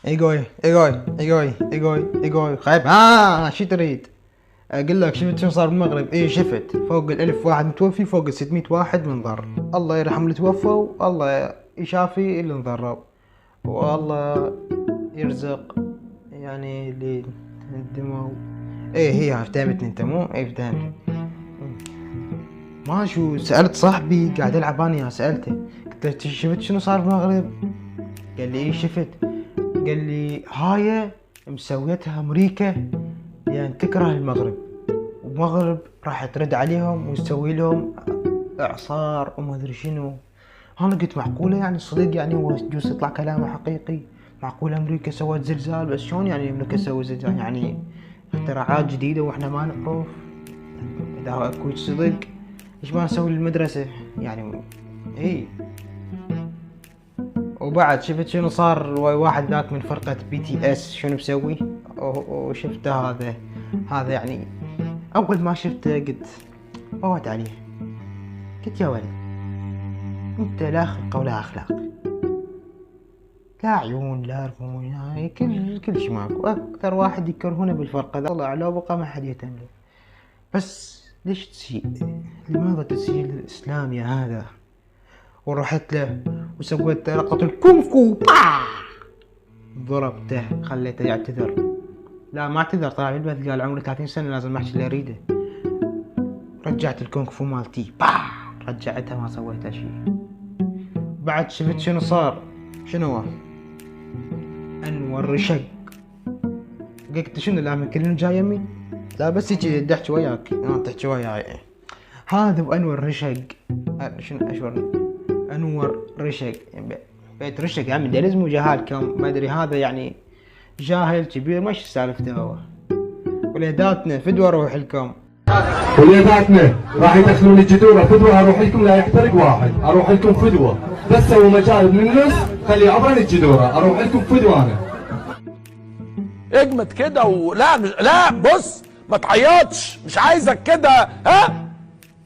ايجوي ايجوي ايجوي ايجوي ايجوي خايب. شو تريد؟ اقول لك شفت شو صار بالمغرب؟ ايه شفت فوق الالف واحد متوفي، فوق 600 واحد منضر. الله يرحم اللي توفوا، الله يشافي اللي انضروا، والله يرزق يعني اللي اندموا. ايه هي فهمتني انت مو؟ ايه فهمت. ما شو سألت صاحبي قاعد العب انا، سألته قلت له شفت شنو صار بالمغرب؟ قال لي ايه شفت. قال لي هاي مسويتها امريكا يعني تكره المغرب، والمغرب راح ترد عليهم وتسوي لهم اعصار وما ادري شنو. انا قلت معقوله يعني صدق يعني هو يجوز يطلع كلامه حقيقي؟ معقوله امريكا سوت زلزال؟ بس شلون يعني امريكا تسوي زلزال؟ يعني اختراعات جديده واحنا ما نعرف؟ اذا اكو صدق ليش ما نسوي المدرسه يعني؟ اي. وبعد شفت شنو صار واحد ذاك من فرقة BTS شنو مسوي؟ وشفته هذا يعني اول ما شفته قلت فوت عليه. قلت يا ولد انت لا خلق ولا اخلاق، لا عيون لا رموش، هاي كل شي ماكو. اكثر واحد يكرهونه بالفرقة ذا الله لو بقى ما حد يهتم له. بس ليش تسيء؟ لماذا تسيء للاسلام يا هذا؟ ورحت له وسويت لقطة الكونغ فو، ضربته خليته يعتذر. لا ما اعتذر، طلع بالبث قال عمري 30 سنة لازم ما احكي اللي اريده. رجعت الكونغ فو مالتي، رجعتها ما سويتها شي. بعد شفت شنو صار؟ شنو هو؟ انور رشق. قلت شنو الامن كلهم جاي يمي؟ لا بس يجي احكي وياك، تحكي وياي. هذا وانور رشق. شنو اشور؟ انور رشق بيت رشق يا عمي لازم جهالكم ما ادري هذا يعني جاهل كبير مش سالفته هو. وليداتنا فدوة روح لكم. وليداتنا راح يدخلون الجذوره فدوه، اروح لكم لا يحترق واحد، اروح لكم فدوه بس سووا مجال من النص خلي عبرين الجذوره، اروح لكم فدوه انا. اجمد كده ولا لا بص ما تعيطش، مش عايزك كده ها.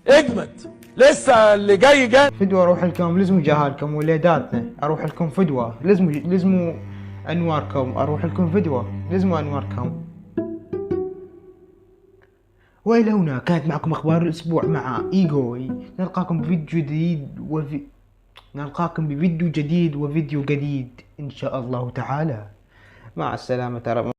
اجمد لسه اللي جاي. فدوة اروح لكم لازم جهالكم. وليداتنا اروح لكم فدوة لازم انواركم اروح لكم فدوة لازم انواركم. والى هنا كانت معكم اخبار الاسبوع مع ايجوي. نلقاكم بفيديو جديد نلقاكم بفيديو جديد وفيديو جديد ان شاء الله تعالى. مع السلامة. ترى